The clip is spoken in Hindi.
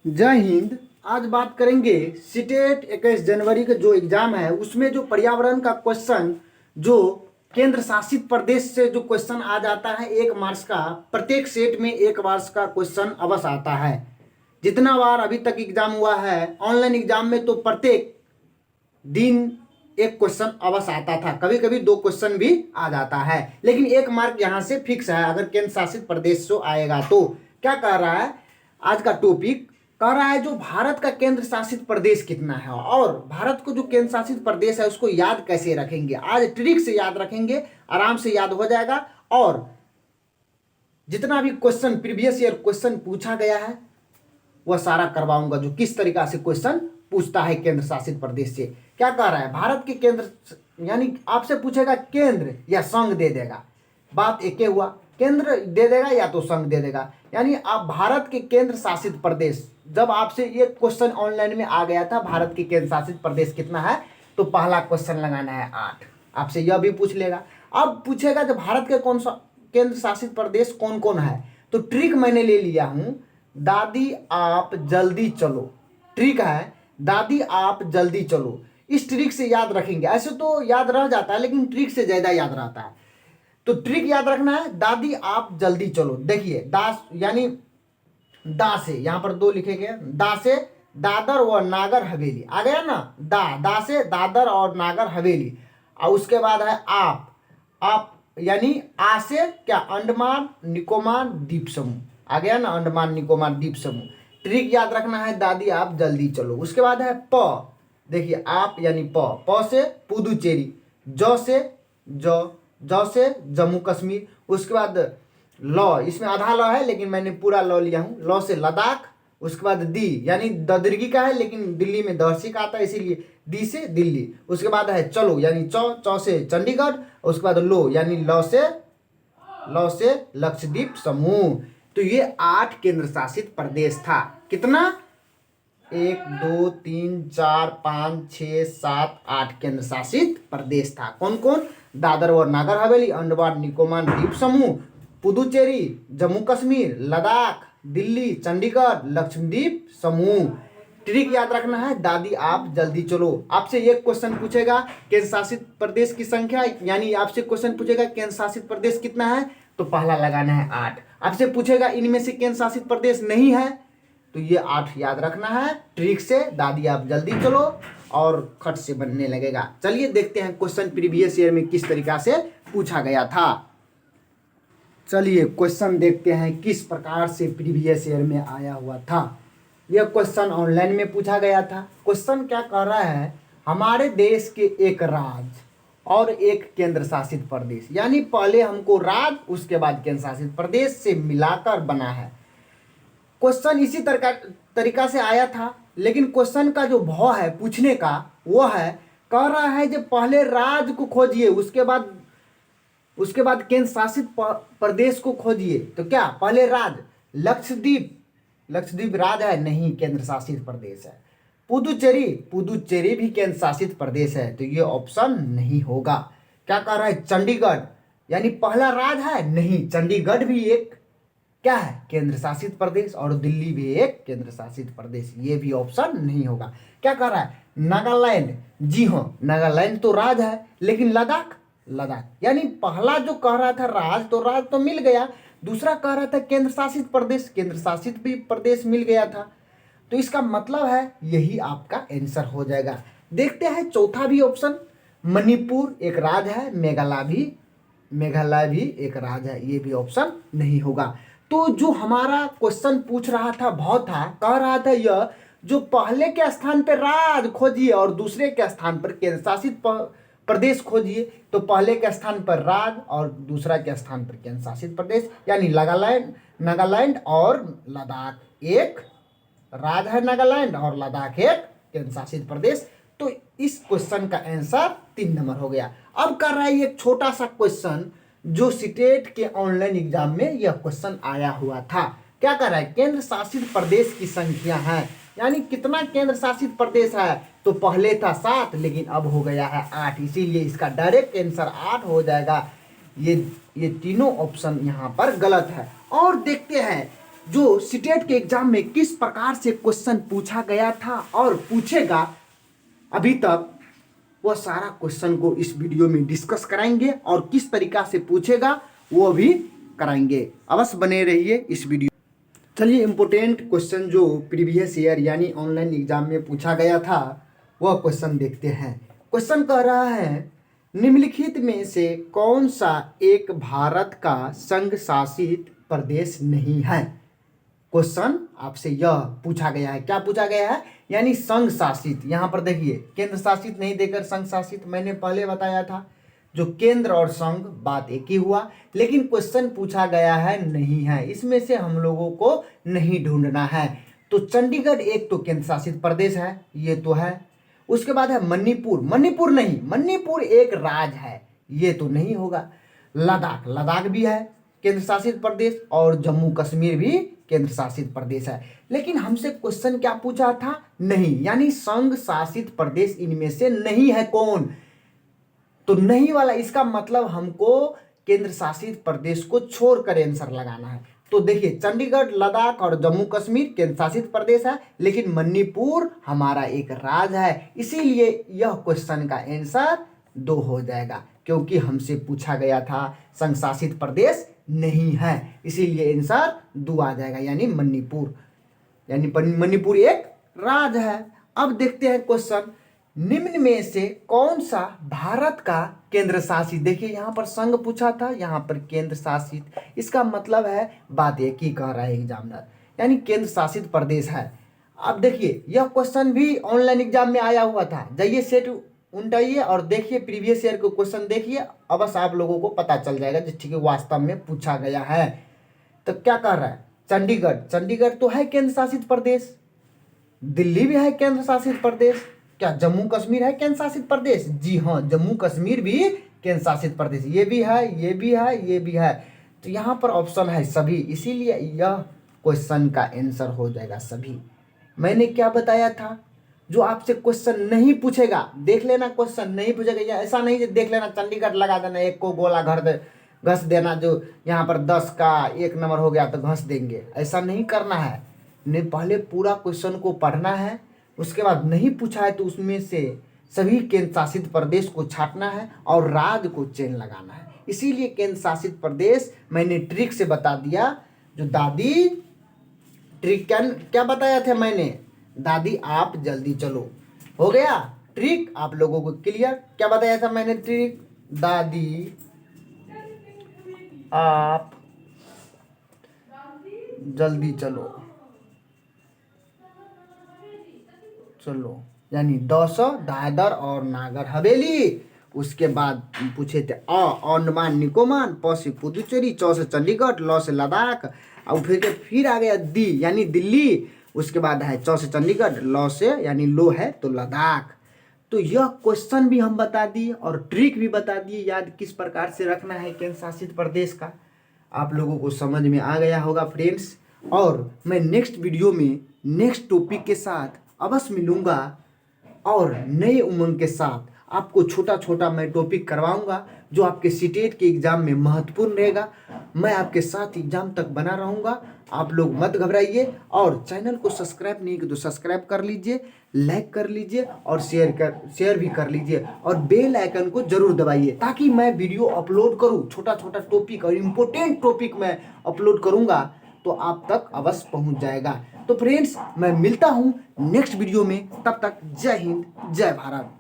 जय हिंद। आज बात करेंगे सीटेट 21 जनवरी का जो एग्जाम है उसमें जो पर्यावरण का क्वेश्चन जो केंद्र शासित प्रदेश से जो क्वेश्चन आ जाता है 1 मार्क्स का। प्रत्येक सेट में 1 मार्क्स का क्वेश्चन अवश्य आता है। जितना बार अभी तक एग्जाम हुआ है ऑनलाइन एग्जाम में तो प्रत्येक दिन एक क्वेश्चन अवश्य आता था, कभी कभी 2 क्वेश्चन भी आ जाता है, लेकिन 1 मार्क यहाँ से फिक्स है अगर केंद्र शासित प्रदेश से आएगा तो। क्या कह रहा है आज का टॉपिक? कह रहा है जो भारत का केंद्र शासित प्रदेश कितना है और भारत को जो केंद्र शासित प्रदेश है उसको याद कैसे रखेंगे। आज ट्रिक से याद रखेंगे, आराम से याद हो जाएगा। और जितना भी क्वेश्चन प्रीवियस ईयर क्वेश्चन पूछा गया है वह सारा करवाऊंगा, जो किस तरीका से क्वेश्चन पूछता है केंद्र शासित प्रदेश से। क्या कह रहा है भारत के केंद्र, यानी आपसे पूछेगा केंद्र या संघ दे देगा, बात एक हुआ, केंद्र दे देगा या तो संघ दे देगा। यानी आप भारत के केंद्र शासित प्रदेश, जब आपसे ये क्वेश्चन ऑनलाइन में आ गया था भारत के केंद्र शासित प्रदेश कितना है, तो पहला क्वेश्चन लगाना है 8। आपसे यह भी पूछ लेगा। अब पूछेगा जो भारत के कौन सा केंद्र शासित प्रदेश कौन कौन है, तो ट्रिक मैंने ले लिया हूं, दादी आप जल्दी चलो। ट्रिक है दादी आप जल्दी चलो। इस ट्रिक से याद रखेंगे, ऐसे तो याद रह जाता है लेकिन ट्रिक से ज्यादा याद रहता है। तो ट्रिक याद रखना है दादी आप जल्दी चलो। देखिए दास यानी दा से, यहाँ पर 2 लिखे गए, दा से दादर व नागर हवेली आ गया ना, दा से दादर और नागर हवेली। और उसके बाद है आप यानी आ से क्या, अंडमान निकोबार द्वीप समूह आ गया ना, अंडमान निकोबार द्वीप समूह। ट्रिक याद रखना है दादी आप जल्दी चलो। उसके बाद है प, देखिए आप यानी प से पुदुचेरी, जौ से जम्मू कश्मीर। उसके बाद लॉ, इसमें आधा लॉ है लेकिन मैंने पूरा लॉ लिया हूँ, लॉ से लद्दाख। उसके बाद दी यानी ददीर्घी का है लेकिन दिल्ली में दर्शी का आता है इसीलिए दी से दिल्ली। उसके बाद है चलो यानी चौ से चंडीगढ़। उसके बाद लो यानी लॉ से लक्षद्वीप समूह। तो ये 8 केंद्र शासित प्रदेश था। कितना? 1 2 3 4 5 6 7 8 केंद्र शासित प्रदेश था। कौन कौन? दादर और नागर हवेली, अंडमान निकोबार द्वीप समूह, पुदुचेरी, जम्मू कश्मीर, लद्दाख, दिल्ली, चंडीगढ़, लक्षद्वीप समूह। ट्रिक याद रखना है दादी आप जल्दी चलो। आपसे एक क्वेश्चन पूछेगा केंद्र शासित प्रदेश की संख्या, यानी आपसे क्वेश्चन पूछेगा केंद्र शासित प्रदेश कितना है, तो पहला लगाना है 8। आपसे पूछेगा इनमें से केंद्र शासित प्रदेश नहीं है, तो ये 8 याद रखना है। ट्रिक से दादी आप जल्दी चलो और खट से बनने लगेगा। चलिए देखते हैं क्वेश्चन प्रीवियस ईयर में किस तरीका से पूछा गया था। चलिए क्वेश्चन देखते हैं किस प्रकार से प्रीवियस ईयर में आया हुआ था। यह क्वेश्चन ऑनलाइन में पूछा गया था। क्वेश्चन क्या कह रहा है, हमारे देश के एक राज्य और एक केंद्र शासित प्रदेश, यानी पहले हमको राज्य उसके बाद केंद्र शासित प्रदेश से मिलाकर बना है। क्वेश्चन इसी तरीका से आया था, लेकिन क्वेश्चन का जो भाव है पूछने का वो है, कह रहा है जो पहले राज्य को खोजिए उसके बाद केंद्र शासित प्रदेश को खोजिए। तो क्या पहले राज्य? लक्षद्वीप राज्य है? नहीं, केंद्र शासित प्रदेश है। पुदुचेरी भी केंद्र शासित प्रदेश है, तो ये ऑप्शन नहीं होगा। क्या कह रहा है? चंडीगढ़ यानी पहला राज्य है? नहीं, चंडीगढ़ भी एक क्या है? केंद्र शासित प्रदेश। और दिल्ली भी एक केंद्र शासित प्रदेश, ये भी ऑप्शन नहीं होगा। क्या कह रहा है? नागालैंड, जी हाँ नागालैंड तो राज्य है, लेकिन लद्दाख यानी पहला जो कह रहा था राज्य तो मिल गया, दूसरा कह रहा था केंद्र शासित प्रदेश, केंद्र शासित भी प्रदेश मिल गया था। तो इसका मतलब है यही आपका आंसर हो जाएगा। देखते हैं चौथा भी ऑप्शन, मणिपुर एक राज्य है, मेघालय भी एक राज्य है, ये भी ऑप्शन नहीं होगा। तो जो हमारा क्वेश्चन पूछ रहा था कह रहा था यह जो पहले के स्थान पर राज्य खोजिए और दूसरे के स्थान पर केंद्र शासित प्रदेश खोजिए। तो पहले के स्थान पर राज्य और दूसरा के स्थान पर केंद्र शासित प्रदेश, यानी नागालैंड और लद्दाख। एक राज्य है नागालैंड और लद्दाख एक केंद्र शासित प्रदेश। तो इस क्वेश्चन का आंसर 3 नंबर हो गया। अब कर रहा है एक छोटा सा क्वेश्चन जो सीटेट के ऑनलाइन एग्जाम में यह क्वेश्चन आया हुआ था। क्या कर रहा है? केंद्र शासित प्रदेश की संख्या है, यानी कितना केंद्र शासित प्रदेश है, तो पहले था 7 लेकिन अब हो गया है 8, इसीलिए इसका डायरेक्ट आंसर 8 हो जाएगा। ये तीनों ऑप्शन यहाँ पर गलत है। और देखते हैं जो सीटेट के एग्जाम में किस प्रकार से क्वेश्चन पूछा गया था और पूछेगा अभी तक, वह सारा क्वेश्चन को इस वीडियो में डिस्कस कराएंगे और किस तरीका से पूछेगा वो भी कराएंगे। अवश्य बने रहिए इस वीडियो। चलिए इम्पोर्टेंट क्वेश्चन जो प्रीवियस ईयर यानी ऑनलाइन एग्जाम में पूछा गया था वह क्वेश्चन देखते हैं। क्वेश्चन कह रहा है निम्नलिखित में से कौन सा एक भारत का संघ शासित प्रदेश नहीं है। क्वेश्चन आपसे यह पूछा गया है, क्या पूछा गया है, यानी संघ शासित। यहाँ पर देखिए केंद्र शासित नहीं देकर संघ शासित, मैंने पहले बताया था जो केंद्र और संघ बात एक ही हुआ, लेकिन क्वेश्चन पूछा गया है नहीं है, इसमें से हम लोगों को नहीं ढूंढना है। तो चंडीगढ़ एक तो केंद्र शासित प्रदेश है, ये तो है। उसके बाद है मणिपुर, मणिपुर नहीं, मणिपुर एक राज्य है, ये तो नहीं होगा। लद्दाख, लद्दाख भी है केंद्र शासित प्रदेश, और जम्मू कश्मीर भी केंद्र शासित प्रदेश है। लेकिन हमसे क्वेश्चन क्या पूछा था, नहीं, यानी संघ शासित प्रदेश इनमें से नहीं है कौन। तो नहीं वाला, इसका मतलब हमको केंद्र शासित प्रदेश को छोड़कर आंसर लगाना है। तो देखिए चंडीगढ़, लद्दाख और जम्मू कश्मीर केंद्र शासित प्रदेश है, लेकिन मणिपुर हमारा एक राज्य है, इसीलिए यह क्वेश्चन का आंसर 2 हो जाएगा, क्योंकि हमसे पूछा गया था संघ शासित प्रदेश नहीं है, इसीलिए आंसर 2 आ जाएगा, यानी मणिपुर, यानी मणिपुर एक राज्य है। अब देखते हैं क्वेश्चन, निम्न में से कौन सा भारत का केंद्र शासित, देखिए यहाँ पर संघ पूछा था, यहाँ पर केंद्र शासित, इसका मतलब है बात एक ही कह रहा है एग्जामिनर, यानी केंद्र शासित प्रदेश है। अब देखिए यह क्वेश्चन भी ऑनलाइन एग्जाम में आया हुआ था, जाइए सेट उल्टाइए और देखिए प्रीवियस ईयर को क्वेश्चन देखिए, अवश्य आप लोगों को पता चल जाएगा जो ठीक है वास्तव में पूछा गया है। तो क्या कह रहा है, चंडीगढ़, चंडीगढ़ तो है केंद्र शासित प्रदेश, दिल्ली भी है केंद्र शासित प्रदेश, क्या जम्मू कश्मीर है केंद्र शासित प्रदेश, जी हाँ जम्मू कश्मीर भी केंद्र शासित प्रदेश, ये भी है, ये भी है, ये भी है। तो यहाँ पर ऑप्शन है सभी, इसीलिए यह क्वेश्चन का आंसर हो जाएगा सभी। मैंने क्या बताया था, जो आपसे क्वेश्चन नहीं पूछेगा देख लेना, क्वेश्चन नहीं पूछेगा, या ऐसा नहीं देख लेना चंडीगढ़ लगा देना, एक को गोला घस देना, जो यहाँ पर 10 का 1 नंबर हो गया तो घस देंगे, ऐसा नहीं करना है। ने पहले पूरा क्वेश्चन को पढ़ना है, उसके बाद नहीं पूछा है तो उसमें से सभी केंद्र शासित प्रदेश को छांटना है और राज्य को चेन लगाना है। इसीलिए केंद्र शासित प्रदेश मैंने ट्रिक से बता दिया, जो दादी ट्रिक क्या बताया था मैंने, दादी आप जल्दी चलो, हो गया ट्रिक आप लोगों को क्लियर। क्या बताया था मैंने ट्रिक, दादी आप जल्दी चलो, चलो, यानी 200 दादर और नागर हवेली। उसके बाद पूछे थे अंडमान निकोबार, प से पुदुचेरी, च से चंडीगढ़, ल से लद्दाख, और फिर आ गया दी यानी दिल्ली। उसके बाद है च से चंडीगढ़, ल से यानी लो है तो लद्दाख। तो यह क्वेश्चन भी हम बता दिए और ट्रिक भी बता दिए, याद किस प्रकार से रखना है केंद्र शासित प्रदेश का, आप लोगों को समझ में आ गया होगा फ्रेंड्स। और मैं नेक्स्ट वीडियो में नेक्स्ट टॉपिक के साथ अवश्य मिलूंगा और नए उमंग के साथ आपको छोटा छोटा मैं टॉपिक करवाऊंगा जो आपके सीटेट के एग्ज़ाम में महत्वपूर्ण रहेगा। मैं आपके साथ एग्ज़ाम तक बना रहूंगा, आप लोग मत घबराइए। और चैनल को सब्सक्राइब नहीं किया तो सब्सक्राइब कर लीजिए, लाइक कर लीजिए और शेयर भी कर लीजिए, और बेल आइकन को जरूर दबाइए ताकि मैं वीडियो अपलोड करूँ, छोटा छोटा टॉपिक और इम्पोर्टेंट टॉपिक मैं अपलोड करूँगा तो आप तक अवश्य पहुँच जाएगा। तो फ्रेंड्स मैं मिलता हूँ नेक्स्ट वीडियो में, तब तक जय हिंद जय भारत।